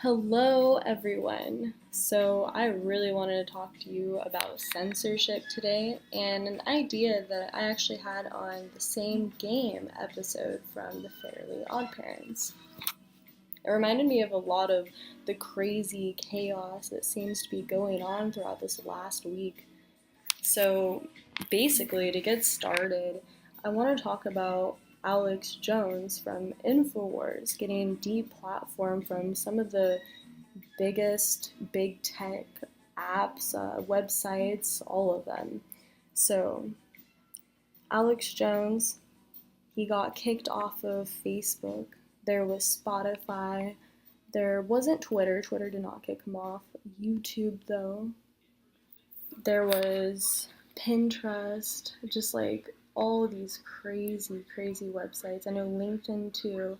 Hello, everyone. So, I really wanted to talk to you about censorship today and an idea that I actually had on the same game episode from The Fairly Odd Parents. It reminded me of a lot of the crazy chaos that seems to be going on throughout this last week. So, basically, to get started, I want to talk about Alex Jones from InfoWars getting deplatformed from some of the biggest big tech apps, websites, all of them. So, Alex Jones, he got kicked off of Facebook. There was Spotify. There wasn't Twitter. Twitter did not kick him off. YouTube, though. There was Pinterest, just like all of these crazy, crazy websites. I know LinkedIn too.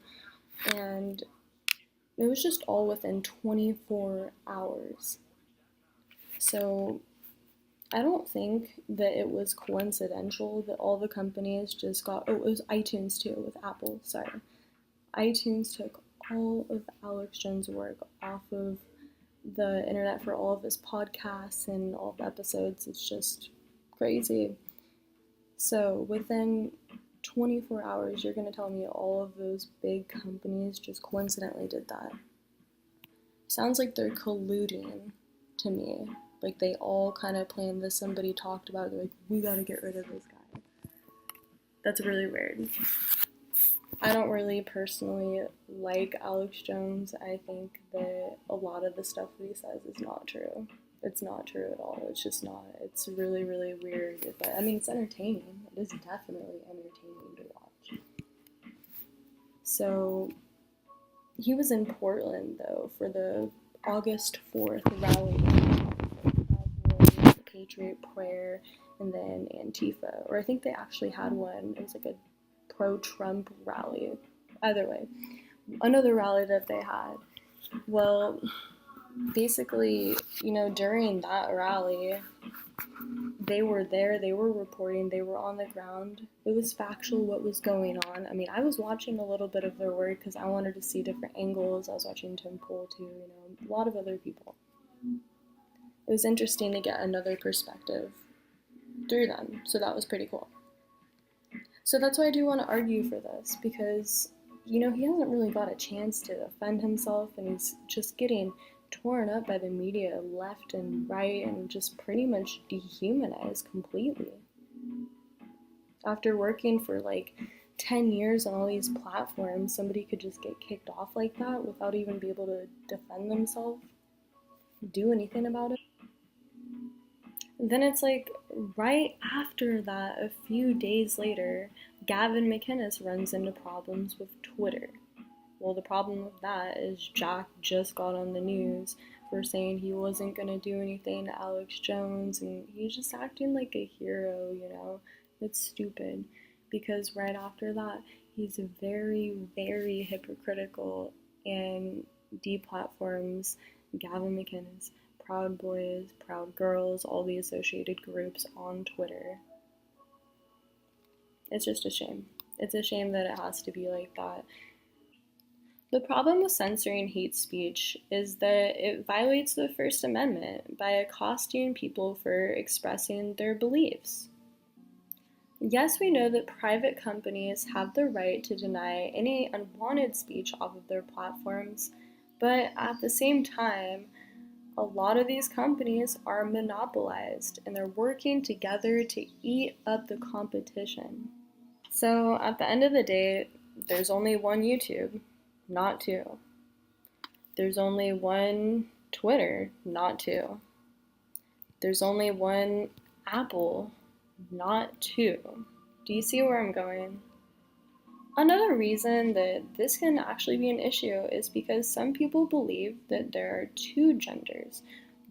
And it was just all within 24 hours. So I don't think that it was coincidental that all the companies just got, oh, it was iTunes too with Apple, sorry. iTunes took all of Alex Jones' work off of the internet for all of his podcasts and all of the episodes. It's just crazy. So within 24 hours, you're going to tell me all of those big companies just coincidentally did that. Sounds like they're colluding to me. Like they all kind of planned this. Somebody talked about it, like, we gotta get rid of this guy. That's really weird. I don't really personally like Alex Jones. I think that a lot of the stuff that he says is not true. It's not true at all. It's just not. It's really, really weird. But I mean, it's entertaining. It is definitely entertaining to watch. So he was in Portland though for the August 4th rally. The Patriot Prayer, and then Antifa. Or I think they actually had one. It was like a pro-Trump rally. Either way, another rally that they had. Well, basically, during that rally, they were there, they were reporting, they were on the ground. It was factual what was going on. I mean, I was watching a little bit of their work because I wanted to see different angles. I was watching Tim Pool too, a lot of other people. It was interesting to get another perspective through them, so that was pretty cool. So that's why I do want to argue for this, because, he hasn't really got a chance to defend himself, and he's just getting torn up by the media left and right and just pretty much dehumanized completely. After working for like 10 years on all these platforms, somebody could just get kicked off like that without even be able to defend themselves, do anything about it. Then it's like right after that, a few days later, Gavin McInnes runs into problems with Twitter. Well, the problem with that is Jack just got on the news for saying he wasn't going to do anything to Alex Jones, and he's just acting like a hero, It's stupid, because right after that, he's very, very hypocritical and deplatforms Gavin McInnes, Proud Boys, Proud Girls, all the associated groups on Twitter. It's just a shame. It's a shame that it has to be like that. The problem with censoring hate speech is that it violates the First Amendment by accosting people for expressing their beliefs. Yes, we know that private companies have the right to deny any unwanted speech off of their platforms, but at the same time, a lot of these companies are monopolized and they're working together to eat up the competition. So at the end of the day, there's only one YouTube, not two. There's only one Twitter, not two. There's only one Apple, not two. Do you see where I'm going? Another reason that this can actually be an issue is because some people believe that there are two genders,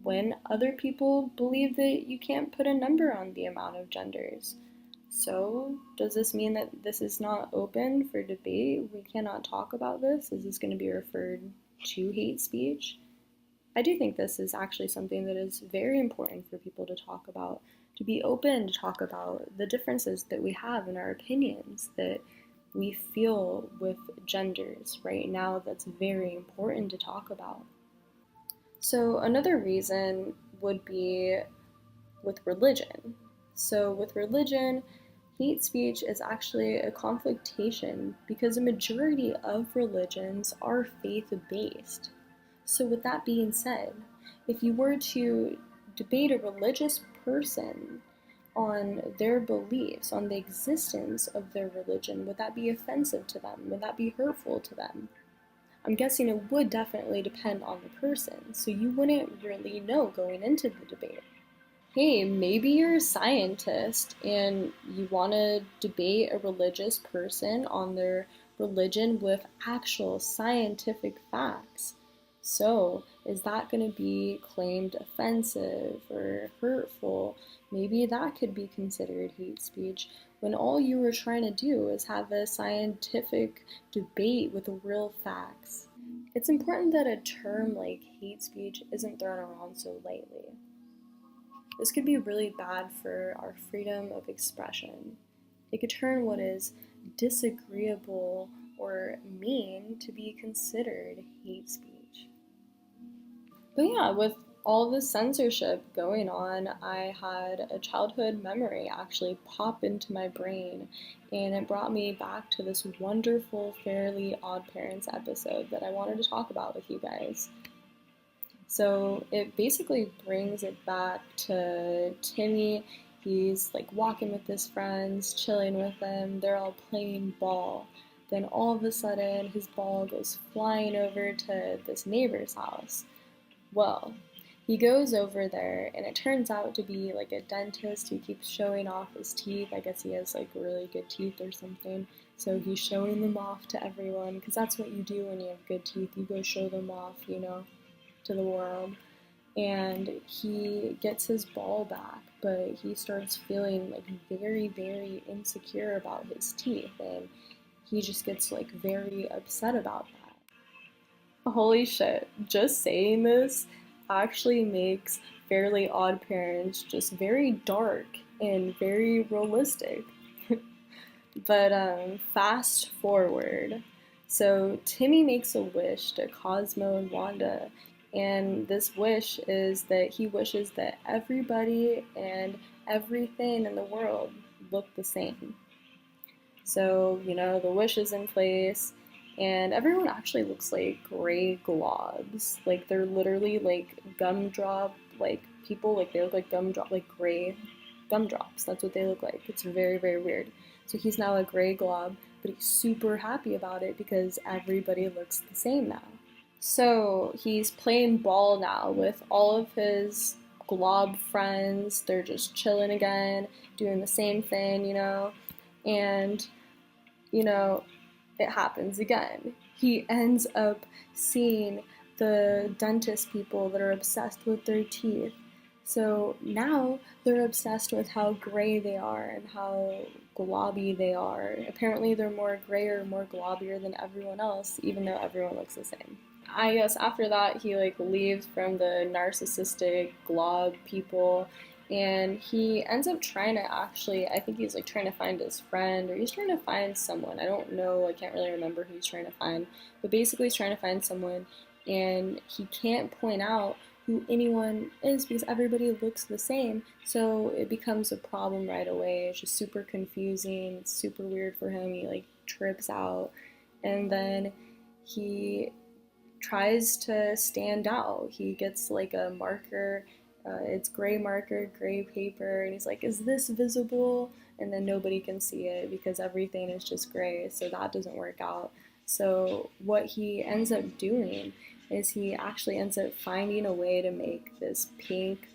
when other people believe that you can't put a number on the amount of genders. So, does this mean that this is not open for debate? We cannot talk about this? Is this going to be referred to hate speech? I do think this is actually something that is very important for people to talk about, to be open to talk about the differences that we have in our opinions, that we feel with genders right now. That's very important to talk about. So another reason would be with religion. So with religion, hate speech is actually a conflictation because a majority of religions are faith-based. So with that being said, if you were to debate a religious person on their beliefs, on the existence of their religion, would that be offensive to them? Would that be hurtful to them? I'm guessing it would definitely depend on the person, so you wouldn't really know going into the debate. Hey, maybe you're a scientist and you want to debate a religious person on their religion with actual scientific facts. So, is that going to be claimed offensive or hurtful? Maybe that could be considered hate speech when all you were trying to do is have a scientific debate with real facts. It's important that a term like hate speech isn't thrown around so lightly. This could be really bad for our freedom of expression. It could turn what is disagreeable or mean to be considered hate speech. But yeah, with all this censorship going on, I had a childhood memory actually pop into my brain, and it brought me back to this wonderful Fairly Odd Parents episode that I wanted to talk about with you guys. So it basically brings it back to Timmy. He's like walking with his friends, chilling with them. They're all playing ball. Then all of a sudden, his ball goes flying over to this neighbor's house. Well, he goes over there, and it turns out to be like a dentist who keeps showing off his teeth. I guess he has like really good teeth or something. So he's showing them off to everyone, because that's what you do when you have good teeth. You go show them off, to the world. And he gets his ball back, but he starts feeling like very, very insecure about his teeth, and he just gets like very upset about that. Holy shit, just saying this actually makes Fairly Odd Parents just very dark and very realistic. But fast forward. So Timmy makes a wish to Cosmo and Wanda, and this wish is that he wishes that everybody and everything in the world look the same. So, the wish is in place, and everyone actually looks like gray globs. Like, they're literally like gumdrop, like people, like they look like gumdrop, like gray gumdrops. That's what they look like. It's very, very weird. So he's now a gray glob, but he's super happy about it because everybody looks the same now. So he's playing ball now with all of his glob friends. They're just chilling again, doing the same thing, and you know, it happens again. He ends up seeing the dentist people that are obsessed with their teeth. So now they're obsessed with how gray they are and how globby they are. Apparently they're more gray or more globbier than everyone else, even though everyone looks the same. I guess after that he like leaves from the narcissistic glob people, and he ends up trying to actually, I think he's like trying to find his friend, or he's trying to find someone. I don't know, I can't really remember who he's trying to find, but basically he's trying to find someone, and he can't point out who anyone is because everybody looks the same, so it becomes a problem right away. It's just super confusing, it's super weird for him, he like trips out, and then he tries to stand out. He gets like a marker, it's gray marker, gray paper, and he's like, is this visible? And then nobody can see it because everything is just gray, so that doesn't work out. So what he ends up doing is he actually ends up finding a way to make this pink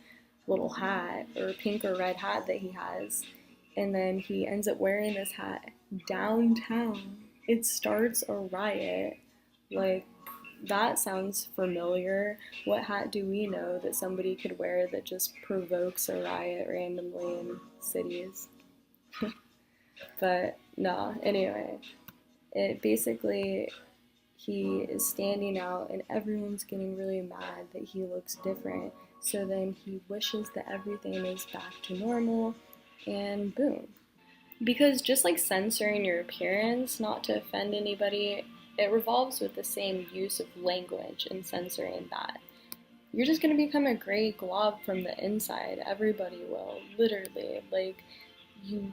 little hat, or pink or red hat that he has, and then he ends up wearing this hat downtown. It starts a riot. Like, that sounds familiar. What hat do we know that somebody could wear that just provokes a riot randomly in cities? But no, anyway, it basically, he is standing out and everyone's getting really mad that he looks different. So then he wishes that everything is back to normal, and boom. Because just like censoring your appearance not to offend anybody, it revolves with the same use of language in censoring that. you're just going to become a gray glob from the inside. Everybody will, literally. Like, you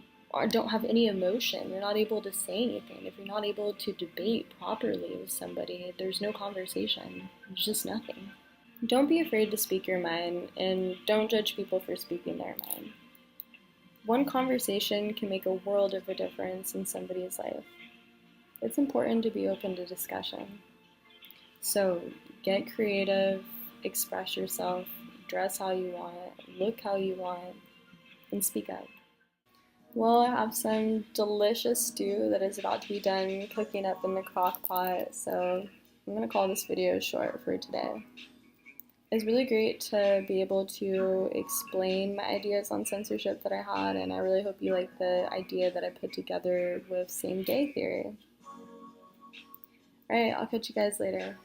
don't have any emotion. You're not able to say anything. If you're not able to debate properly with somebody, there's no conversation. There's just nothing. Don't be afraid to speak your mind, and don't judge people for speaking their mind. One conversation can make a world of a difference in somebody's life. It's important to be open to discussion. So get creative, express yourself, dress how you want, look how you want, and speak up. Well, I have some delicious stew that is about to be done cooking up in the crock pot, so I'm going to call this video short for today. It's really great to be able to explain my ideas on censorship that I had, and I really hope you like the idea that I put together with same day theory. Alright, I'll catch you guys later.